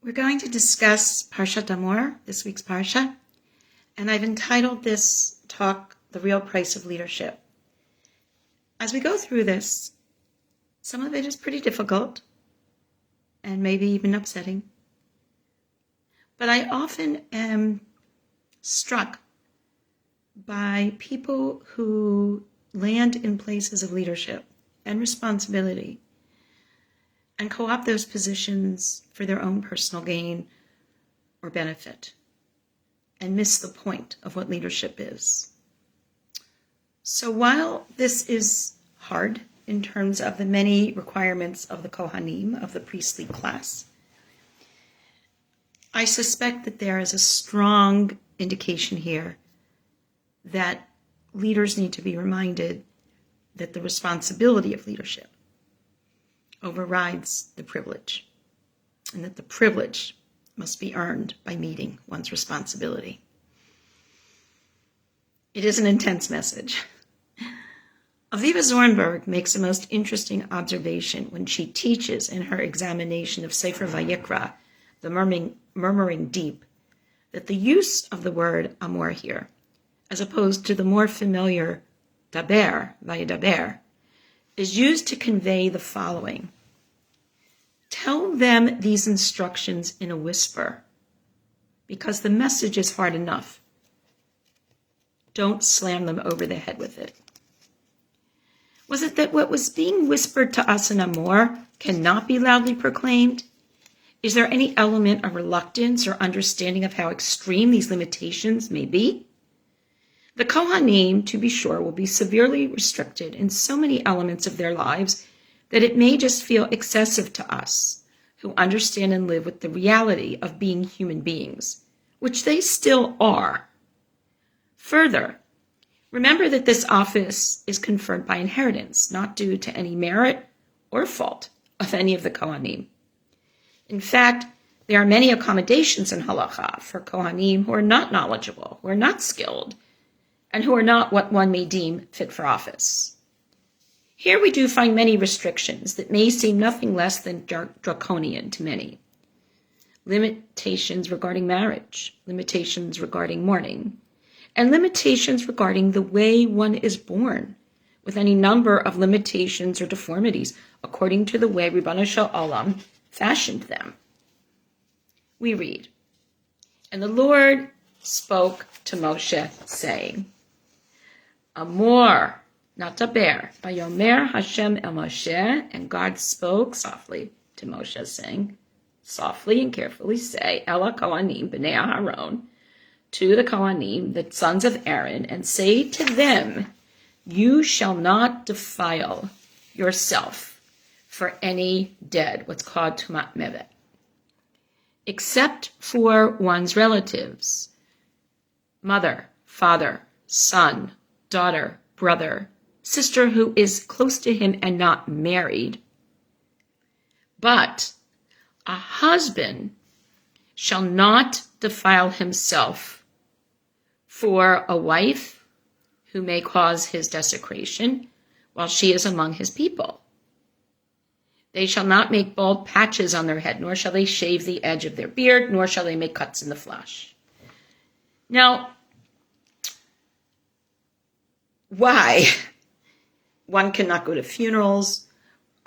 We're going to discuss Parshat Emor, this week's Parsha, and I've entitled this talk, The Real Price of Leadership. As we go through this, some of it is pretty difficult and maybe even upsetting, but I often am struck by people who land in places of leadership and responsibility and co-opt those positions for their own personal gain or benefit and miss the point of what leadership is. So while this is hard in terms of the many requirements of the Kohanim, of the priestly class, I suspect that there is a strong indication here that leaders need to be reminded that the responsibility of leadership overrides the privilege, and that the privilege must be earned by meeting one's responsibility. It is an intense message. Aviva Zornberg makes a most interesting observation when she teaches in her examination of Sefer Vayikra, the murmuring deep, that the use of the word Emor here, as opposed to the more familiar daber, vayedaber, is used to convey the following. Tell them these instructions in a whisper, because the message is hard enough. Don't slam them over the head with it. Was it that what was being whispered to us in Emor cannot be loudly proclaimed? Is there any element of reluctance or understanding of how extreme these limitations may be? The Kohanim, to be sure, will be severely restricted in so many elements of their lives that it may just feel excessive to us, who understand and live with the reality of being human beings, which they still are. Further, remember that this office is conferred by inheritance, not due to any merit or fault of any of the Kohanim. In fact, there are many accommodations in halacha for Kohanim who are not knowledgeable, who are not skilled, and who are not what one may deem fit for office. Here we do find many restrictions that may seem nothing less than draconian to many. Limitations regarding marriage, limitations regarding mourning, and limitations regarding the way one is born, with any number of limitations or deformities according to the way Ribbon Olam fashioned them. We read, "And the Lord spoke to Moshe, saying, Emor, not daber, Vayomer Hashem el Moshe, and God spoke softly to Moshe, saying, softly and carefully say, Ela Kohanim b'nei Aharon, to the Kohanim, the sons of Aaron, and say to them, you shall not defile yourself for any dead, what's called tumat mevet, except for one's relatives, mother, father, son, daughter, brother, sister who is close to him and not married. But a husband shall not defile himself for a wife who may cause his desecration while she is among his people. They shall not make bald patches on their head, nor shall they shave the edge of their beard, nor shall they make cuts in the flesh." Now, why one cannot go to funerals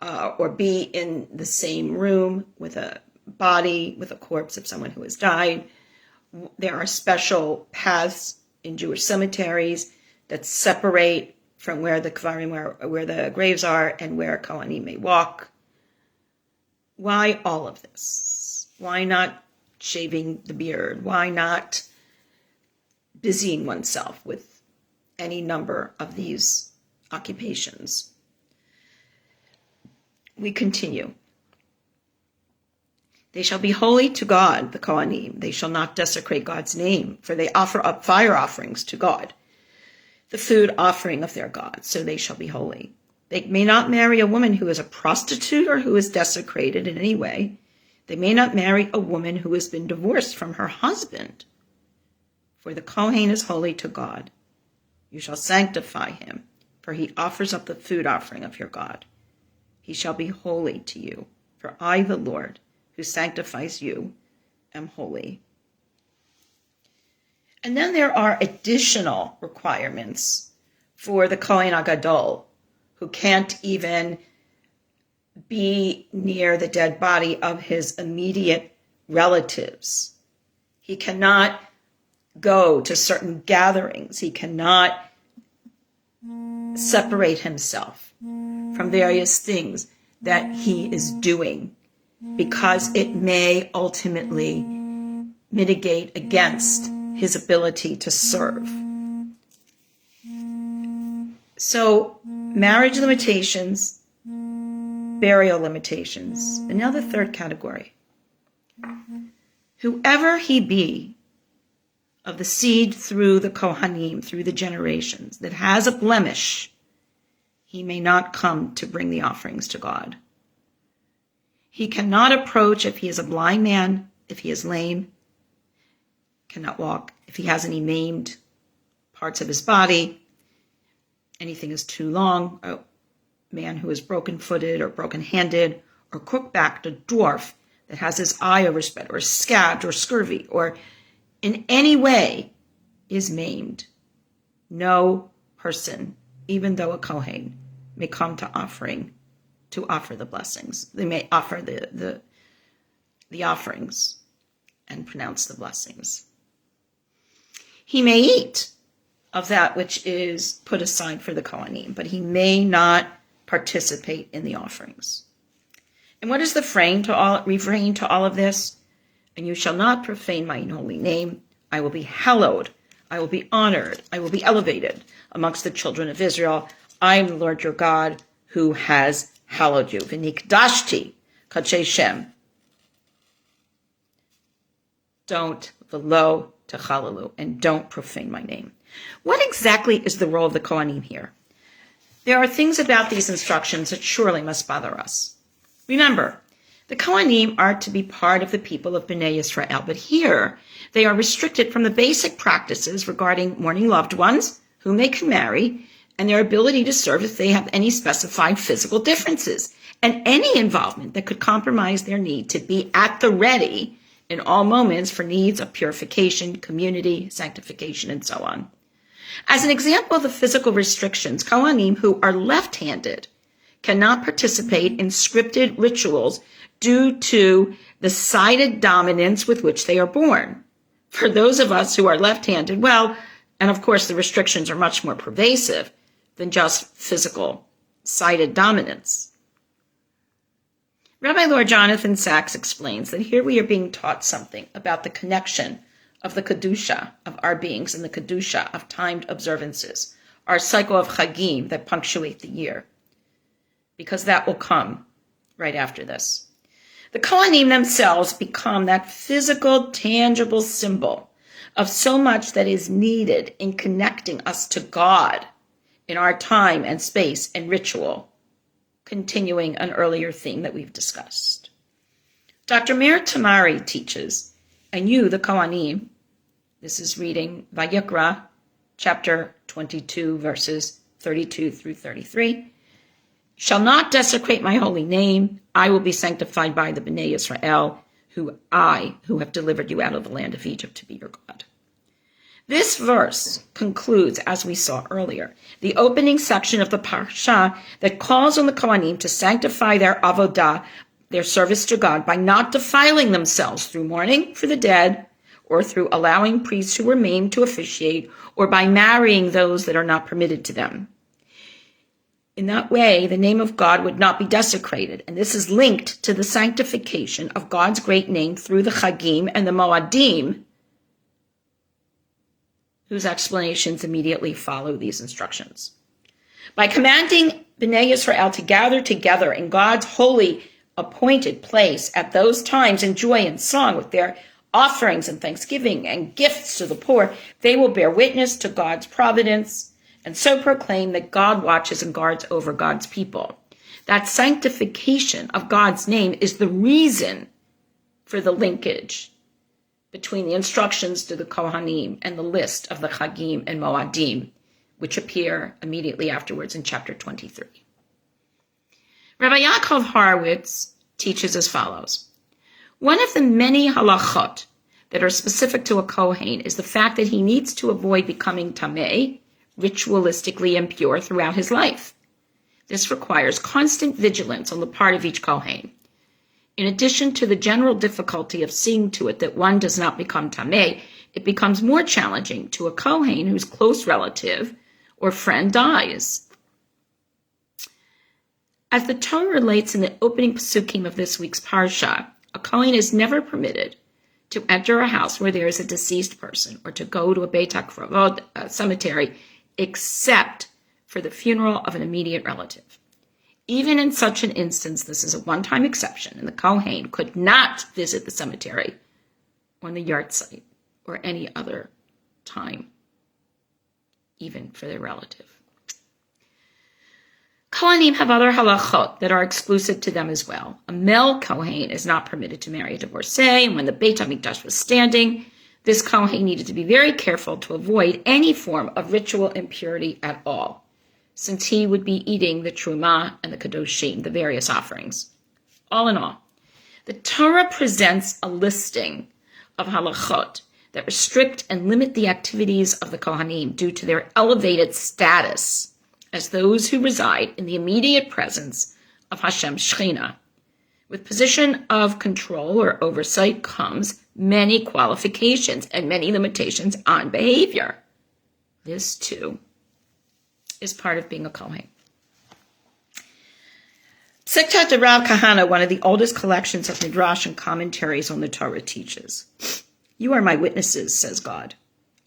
or be in the same room with a body, with a corpse of someone who has died. There are special paths in Jewish cemeteries that separate from where the kvarim, where the graves are, and where Kohanim may walk. Why all of this? Why not shaving the beard? Why not busying oneself with any number of these occupations? We continue. They shall be holy to God, the Kohanim. They shall not desecrate God's name, for they offer up fire offerings to God, the food offering of their God, so they shall be holy. They may not marry a woman who is a prostitute or who is desecrated in any way. They may not marry a woman who has been divorced from her husband, for the Kohen is holy to God. You shall sanctify him, for he offers up the food offering of your God. He shall be holy to you, for I, the Lord, who sanctifies you, am holy. And then there are additional requirements for the Kohen HaGadol, who can't even be near the dead body of his immediate relatives. He cannot go to certain gatherings. He cannot separate himself from various things that he is doing because it may ultimately mitigate against his ability to serve. So, marriage limitations, burial limitations. And now the third category. Whoever he be of the seed through the Kohanim, through the generations, that has a blemish, he may not come to bring the offerings to God. He cannot approach if he is a blind man, if he is lame, cannot walk, if he has any maimed parts of his body, anything is too long, a man who is broken-footed or broken-handed, or crook-backed, a dwarf that has his eye overspread, or scabbed, or scurvy, or in any way is maimed. No person, even though a Kohen, may come to offer the blessings. They may offer the offerings and pronounce the blessings. He may eat of that which is put aside for the Kohanim, but he may not participate in the offerings. And what is the refrain to all of this? And you shall not profane my holy name. I will be hallowed. I will be honored. I will be elevated amongst the children of Israel. I am the Lord your God who has hallowed you. V'nikdashti kadshe Shem. Don't v'lo techalalu, and don't profane my name. What exactly is the role of the Kohanim here? There are things about these instructions that surely must bother us. Remember, the Kohanim are to be part of the people of B'nai Yisrael, but here they are restricted from the basic practices regarding mourning loved ones, whom they can marry, and their ability to serve if they have any specified physical differences, and any involvement that could compromise their need to be at the ready in all moments for needs of purification, community, sanctification, and so on. As an example of the physical restrictions, Kohanim who are left-handed cannot participate in scripted rituals due to the sided dominance with which they are born. For those of us who are left-handed, well, and of course the restrictions are much more pervasive than just physical sided dominance. Rabbi Lord Jonathan Sachs explains that here we are being taught something about the connection of the Kedusha of our beings and the Kedusha of timed observances, our cycle of Chagim that punctuate the year, because that will come right after this. The Kohanim themselves become that physical, tangible symbol of so much that is needed in connecting us to God in our time and space and ritual, continuing an earlier theme that we've discussed. Dr. Meir Tamari teaches, and you, the Kohanim, this is reading Vayikra, chapter 22, verses 32 through 33, shall not desecrate my holy name. I will be sanctified by the B'nai Yisrael, who have delivered you out of the land of Egypt to be your God. This verse concludes, as we saw earlier, the opening section of the Parshat that calls on the Kohanim to sanctify their avodah, their service to God, by not defiling themselves through mourning for the dead, or through allowing priests who were maimed to officiate, or by marrying those that are not permitted to them. In that way, the name of God would not be desecrated, and this is linked to the sanctification of God's great name through the Chagim and the Moadim, whose explanations immediately follow these instructions. By commanding B'nai Yisrael to gather together in God's holy appointed place at those times in joy and song with their offerings and thanksgiving and gifts to the poor, they will bear witness to God's providence and so proclaim that God watches and guards over God's people. That sanctification of God's name is the reason for the linkage between the instructions to the Kohanim and the list of the Chagim and Moadim, which appear immediately afterwards in chapter 23. Rabbi Yaakov Horowitz teaches as follows. One of the many halachot that are specific to a Kohen is the fact that he needs to avoid becoming tameh, ritualistically impure, throughout his life. This requires constant vigilance on the part of each Kohen. In addition to the general difficulty of seeing to it that one does not become tameh, it becomes more challenging to a Kohen whose close relative or friend dies. As the Torah relates in the opening psukim of this week's Parshat, a Kohen is never permitted to enter a house where there is a deceased person or to go to a Beit HaKravot, a cemetery, except for the funeral of an immediate relative. Even in such an instance, this is a one-time exception, and the Kohen could not visit the cemetery or the yard site or any other time, even for their relative. Kohanim have other halachot that are exclusive to them as well. A male Kohen is not permitted to marry a divorcee, and when the Beit HaMikdash was standing, this Kohen needed to be very careful to avoid any form of ritual impurity at all, since he would be eating the truma and the kadoshim, the various offerings. All in all, the Torah presents a listing of halachot that restrict and limit the activities of the Kohanim due to their elevated status as those who reside in the immediate presence of Hashem Shekhinah. With position of control or oversight comes many qualifications and many limitations on behavior. This, too, is part of being a Kohen. Sektat de Rav Kahana, one of the oldest collections of midrash and commentaries on the Torah, teaches, "You are my witnesses, says God.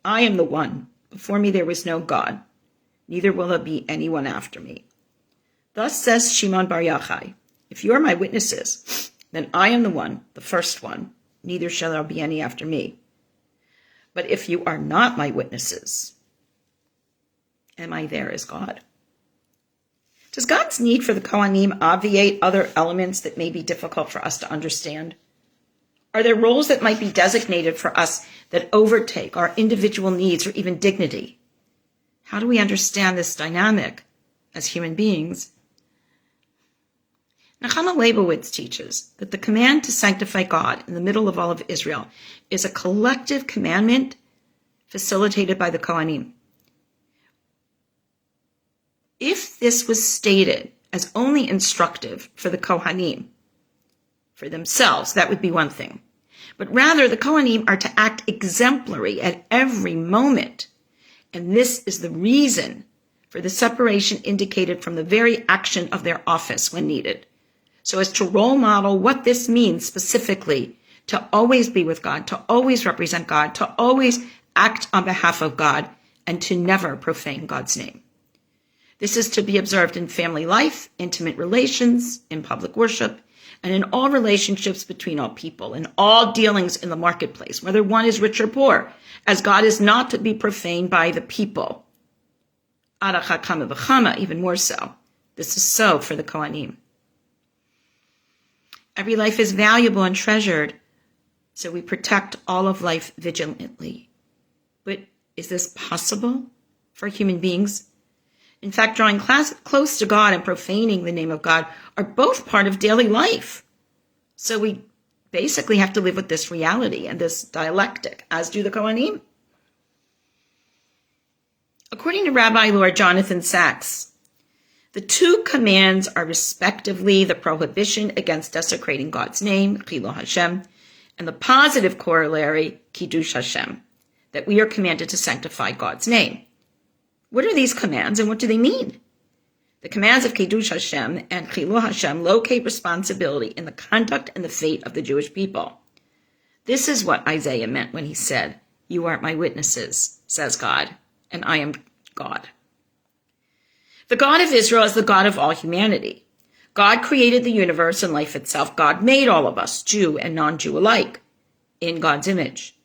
I am the one. Before me there was no God. Neither will there be anyone after me. Thus says Shimon Bar Yochai, if you are my witnesses, then I am the one, the first one. Neither shall there be any after me. But if you are not my witnesses, am I there as God?" Does God's need for the Kohanim obviate other elements that may be difficult for us to understand? Are there roles that might be designated for us that overtake our individual needs or even dignity? How do we understand this dynamic as human beings? Nechama Leibowitz teaches that the command to sanctify God in the middle of all of Israel is a collective commandment facilitated by the Kohanim. If this was stated as only instructive for the Kohanim, for themselves, that would be one thing. But rather, the Kohanim are to act exemplary at every moment. And this is the reason for the separation indicated from the very action of their office when needed, so as to role model what this means specifically, to always be with God, to always represent God, to always act on behalf of God, and to never profane God's name. This is to be observed in family life, intimate relations, in public worship, and in all relationships between all people, in all dealings in the marketplace, whether one is rich or poor, as God is not to be profaned by the people. Aracha kama v'chama, even more so. This is so for the Kohanim. Every life is valuable and treasured, so we protect all of life vigilantly. But is this possible for human beings? In fact, drawing close to God and profaning the name of God are both part of daily life. So we basically have to live with this reality and this dialectic, as do the Kohanim. According to Rabbi Lord Jonathan Sachs, the two commands are respectively the prohibition against desecrating God's name, Chilo Hashem, and the positive corollary, Kiddush Hashem, that we are commanded to sanctify God's name. What are these commands and what do they mean? The commands of Kiddush Hashem and Chilo Hashem locate responsibility in the conduct and the fate of the Jewish people. This is what Isaiah meant when he said, "You are my witnesses, says God, and I am God." The God of Israel is the God of all humanity. God created the universe and life itself. God made all of us, Jew and non-Jew alike, in God's image.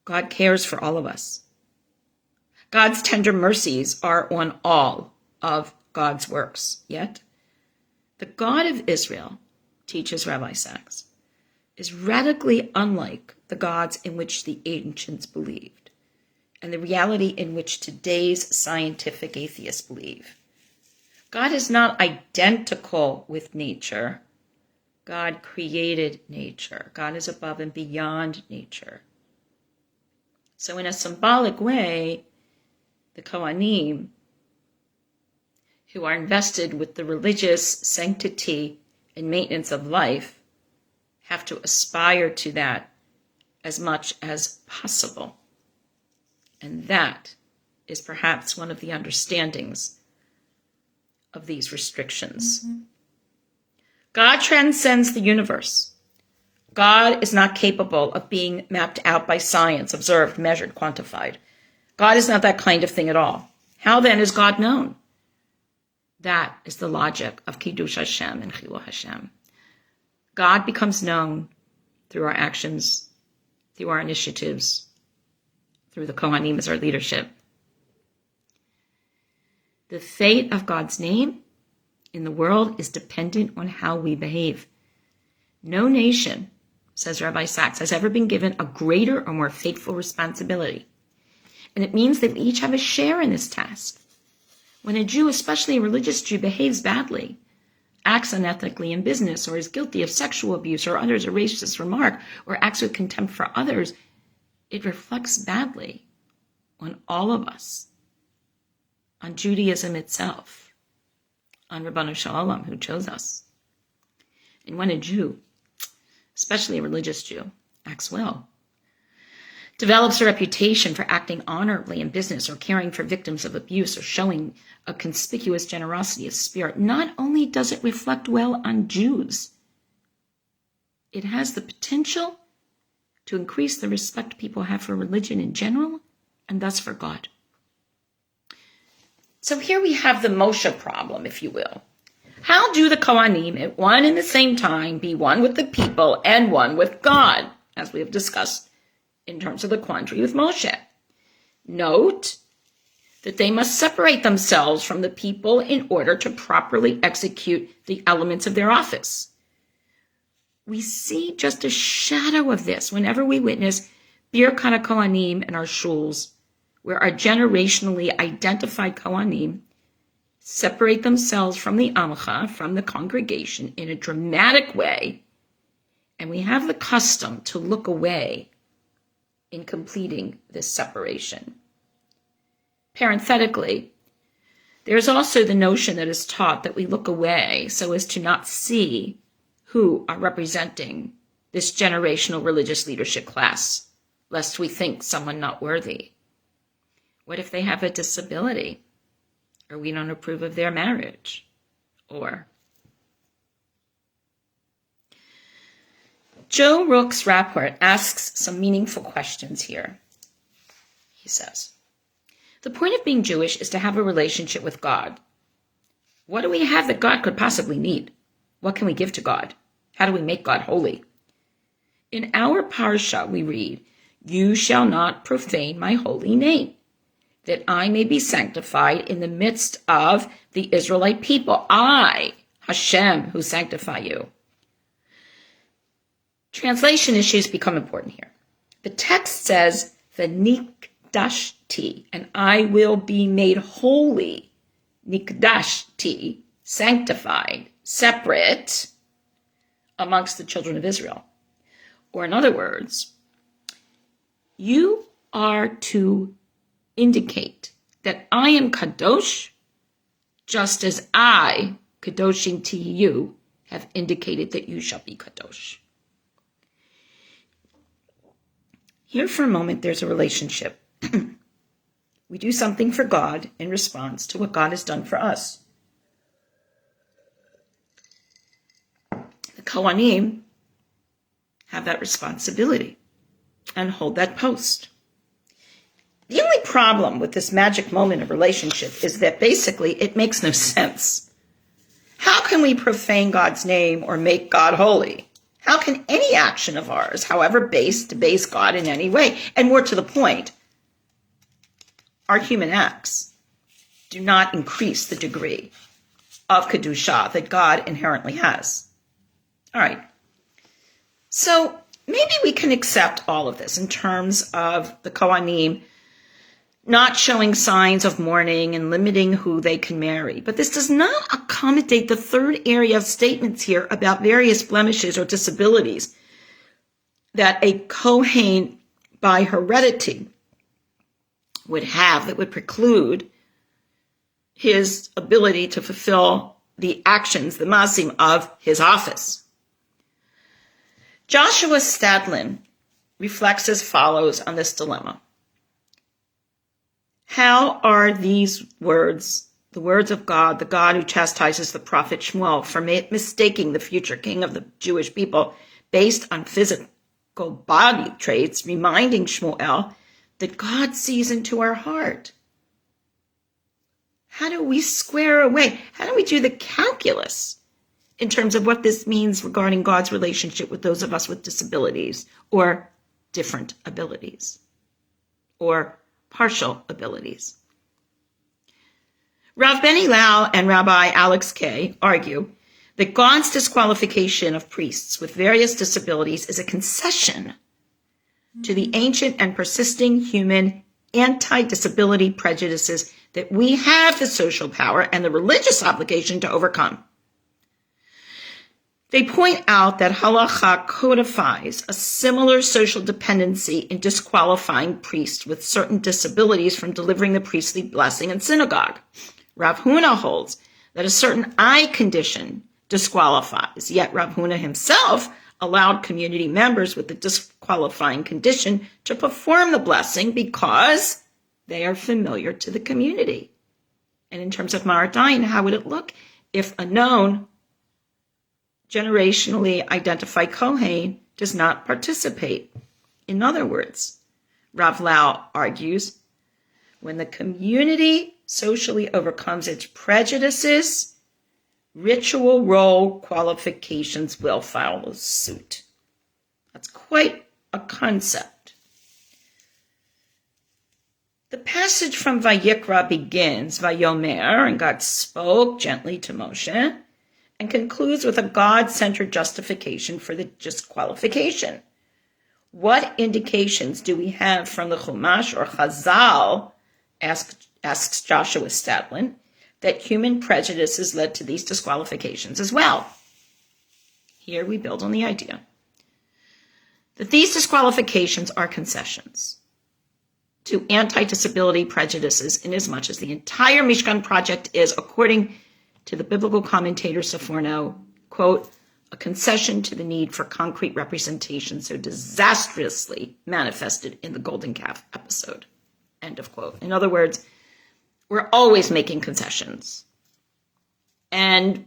God cares for all of us. God's tender mercies are on all of God's works. Yet, the God of Israel, teaches Rabbi Sachs, is radically unlike the gods in which the ancients believed, and the reality in which today's scientific atheists believe. God is not identical with nature. God created nature. God is above and beyond nature. So in a symbolic way, the Kohanim, who are invested with the religious sanctity and maintenance of life, have to aspire to that as much as possible. And that is perhaps one of the understandings of these restrictions. God transcends the universe. God is not capable of being mapped out by science, observed, measured, quantified. God is not that kind of thing at all. How then is God known? That is the logic of Kiddush Hashem and Chilul Hashem. God becomes known through our actions, through our initiatives, through the Kohanim as our leadership. The fate of God's name in the world is dependent on how we behave. No nation, says Rabbi Sachs, has ever been given a greater or more fateful responsibility. And it means that we each have a share in this task. When a Jew, especially a religious Jew, behaves badly, acts unethically in business, or is guilty of sexual abuse, or utters a racist remark, or acts with contempt for others, it reflects badly on all of us, on Judaism itself, on Rabbanu Shalom, who chose us. And when a Jew, especially a religious Jew, acts well, develops a reputation for acting honorably in business or caring for victims of abuse or showing a conspicuous generosity of spirit, not only does it reflect well on Jews, it has the potential to increase the respect people have for religion in general and thus for God. So here we have the Moshe problem, if you will. How do the Kohanim at one and the same time be one with the people and one with God, as we have discussed in terms of the quandary with Moshe? Note that they must separate themselves from the people in order to properly execute the elements of their office. We see just a shadow of this whenever we witness Birkat HaKohanim in our shuls, where our generationally identified Kohanim separate themselves from the Amcha, from the congregation, in a dramatic way, and we have the custom to look away in completing this separation. Parenthetically, there's also the notion that is taught that we look away so as to not see who are representing this generational religious leadership class, lest we think someone not worthy. What if they have a disability? Or we don't approve of their marriage? Or Joe Rook's rapport asks some meaningful questions here. He says, the point of being Jewish is to have a relationship with God. What do we have that God could possibly need? What can we give to God? How do we make God holy? In our Parshat we read, you shall not profane my holy name, that I may be sanctified in the midst of the Israelite people. I, Hashem, who sanctify you. Translation issues become important here. The text says, V'nikdashti, and I will be made holy. Nikdashti, sanctified, separate amongst the children of Israel. Or in other words, you are to indicate that I am kadosh, just as I, kadoshim to you, have indicated that you shall be kadosh. Here for a moment, there's a relationship. We do something for God in response to what God has done for us. The Kohanim have that responsibility and hold that post. The only problem with this magic moment of relationship is that basically it makes no sense. How can we profane God's name or make God holy? How can any action of ours, however base, debase God in any way? And more to the point, our human acts do not increase the degree of Kedusha that God inherently has. All right. So maybe we can accept all of this in terms of the Kohanim not showing signs of mourning and limiting who they can marry. But this does not accommodate the third area of statements here about various blemishes or disabilities that a Kohen by heredity would have that would preclude his ability to fulfill the actions, the masim of his office. Joshua Stadlin reflects as follows on this dilemma. How are these words, the words of God, the God who chastises the prophet Shmuel for mistaking the future king of the Jewish people based on physical body traits, reminding Shmuel that God sees into our heart? How do we square away? How do we do the calculus in terms of what this means regarding God's relationship with those of us with disabilities or different abilities or partial abilities? Rav Benny Lau and Rabbi Alex Kay argue that God's disqualification of priests with various disabilities is a concession to the ancient and persisting human anti-disability prejudices that we have the social power and the religious obligation to overcome. They point out that halacha codifies a similar social dependency in disqualifying priests with certain disabilities from delivering the priestly blessing in synagogue. Rav Huna holds that a certain eye condition disqualifies, yet Rav Huna himself allowed community members with the disqualifying condition to perform the blessing because they are familiar to the community. And in terms of Maradayin, how would it look if a known generationally identified Kohen does not participate? In other words, Rav Lau argues, when the community socially overcomes its prejudices, ritual role qualifications will follow suit. That's quite a concept. The passage from Vayikra begins, Vayomer, and God spoke gently to Moshe, and concludes with a God-centered justification for the disqualification. What indications do we have from the Chumash or Chazal, asks Joshua Stadlin, that human prejudices led to these disqualifications as well? Here we build on the idea that these disqualifications are concessions to anti-disability prejudices, inasmuch as the entire Mishkan project is, according to the biblical commentator Seforno, quote, a concession to the need for concrete representation so disastrously manifested in the Golden Calf episode, end of quote. In other words, we're always making concessions. And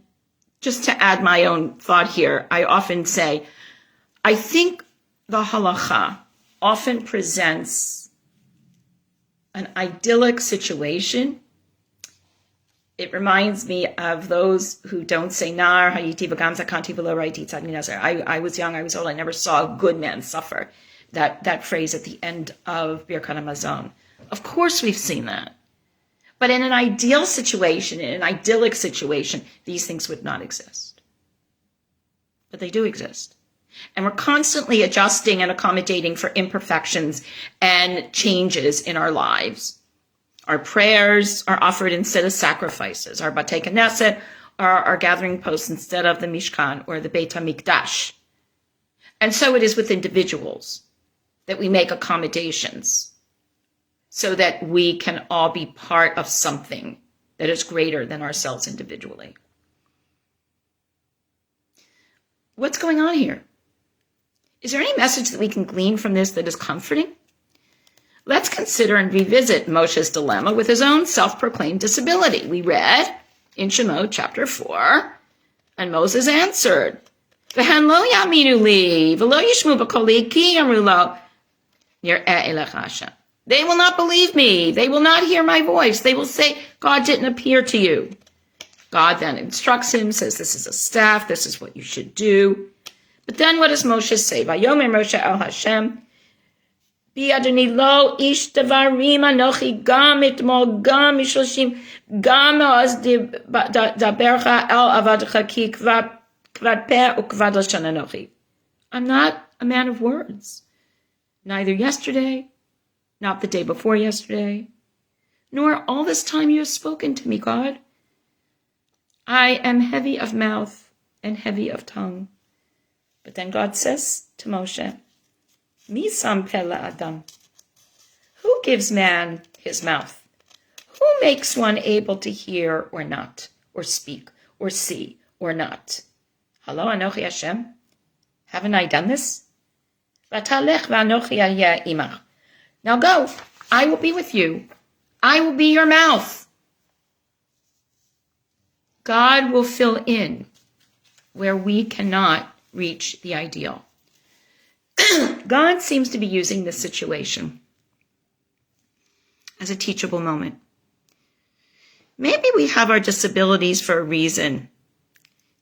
just to add my own thought here, I often say, I think the halacha often presents an idyllic situation. It reminds me of those who don't say nar hayiti v'gam zakanti v'lo raiti tzad min hazer. I was young, I was old, I never saw a good man suffer. That phrase at the end of Birkat HaMazon. Of course we've seen that. But in an ideal situation, in an idyllic situation, these things would not exist. But they do exist. And we're constantly adjusting and accommodating for imperfections and changes in our lives. Our prayers are offered instead of sacrifices. Our Batei Knesset are our gathering posts instead of the Mishkan or the Beit HaMikdash. And so it is with individuals that we make accommodations so that we can all be part of something that is greater than ourselves individually. What's going on here? Is there any message that we can glean from this that is comforting? Let's consider and revisit Moshe's dilemma with his own self-proclaimed disability. We read in Shemot chapter 4, and Moses answered, "V'hen lo yaminu li, v'lo yishmu b'koli ki yamru lo nir'eh elecha Hashem." They will not believe me. They will not hear my voice. They will say, God didn't appear to you. God then instructs him, says, this is a staff. This is what you should do. But then what does Moshe say? Vayomer Moshe el Hashem, Bi Adoni lo ish devarim anochi gam itmol gam mishoshim gam oz dabercha el avadcha ki kvad peh ukvad lashon anochi. I'm not a man of words. Neither yesterday, not the day before yesterday, nor all this time you have spoken to me, God. I am heavy of mouth and heavy of tongue. But then God says to Moshe, Mi sam peh Adam. Who gives man his mouth? Who makes one able to hear or not, or speak, or see, or not? Hello, Anochi Hashem. Haven't I done this? V'talech v'anochi ahyeh imach. Now go. I will be with you. I will be your mouth. God will fill in where we cannot reach the ideal. God seems to be using this situation as a teachable moment. Maybe we have our disabilities for a reason,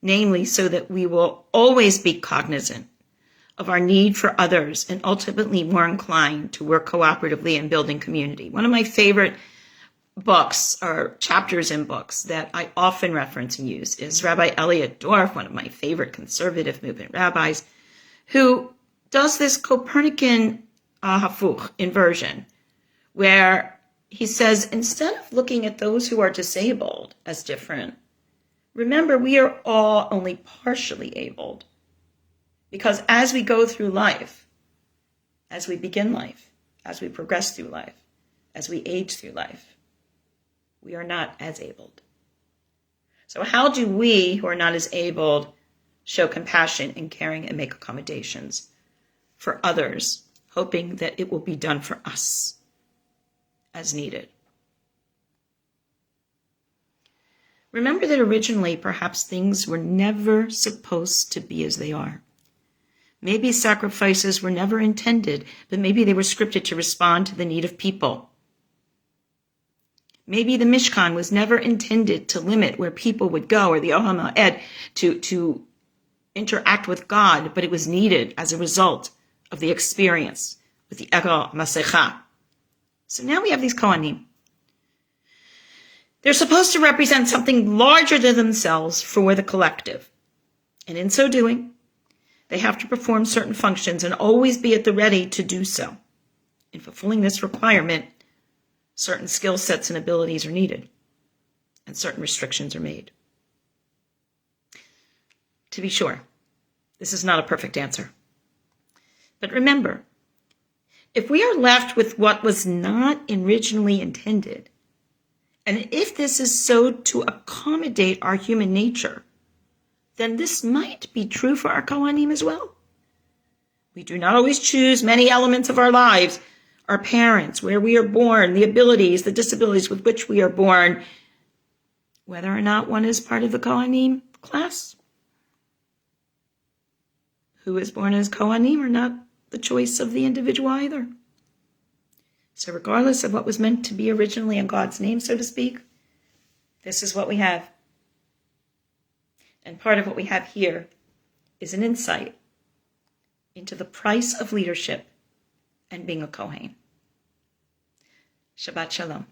namely so that we will always be cognizant of our need for others and ultimately more inclined to work cooperatively in building community. One of my favorite books or chapters in books that I often reference and use is Rabbi Elliot Dorff, one of my favorite conservative movement rabbis, who does this Copernican hafuch inversion, where he says, instead of looking at those who are disabled as different, remember we are all only partially abled. Because as we go through life, as we begin life, as we progress through life, as we age through life, we are not as abled. So how do we, who are not as abled, show compassion and caring and make accommodations for others, hoping that it will be done for us as needed? Remember that originally, perhaps things were never supposed to be as they are. Maybe sacrifices were never intended, but maybe they were scripted to respond to the need of people. Maybe the Mishkan was never intended to limit where people would go, or the Ohel Moed to interact with God, but it was needed as a result of the experience with the Ego Masecha. So now we have these Kohanim. They're supposed to represent something larger than themselves for the collective. And in so doing, they have to perform certain functions and always be at the ready to do so. In fulfilling this requirement, certain skill sets and abilities are needed, and certain restrictions are made. To be sure, this is not a perfect answer. But remember, if we are left with what was not originally intended, and if this is so to accommodate our human nature, then this might be true for our Kohanim as well. We do not always choose many elements of our lives, our parents, where we are born, the abilities, the disabilities with which we are born, whether or not one is part of the Kohanim class. Who is born as Kohanim are not the choice of the individual either. So regardless of what was meant to be originally in God's name, so to speak, this is what we have. And part of what we have here is an insight into the price of leadership and being a Kohen. Shabbat Shalom.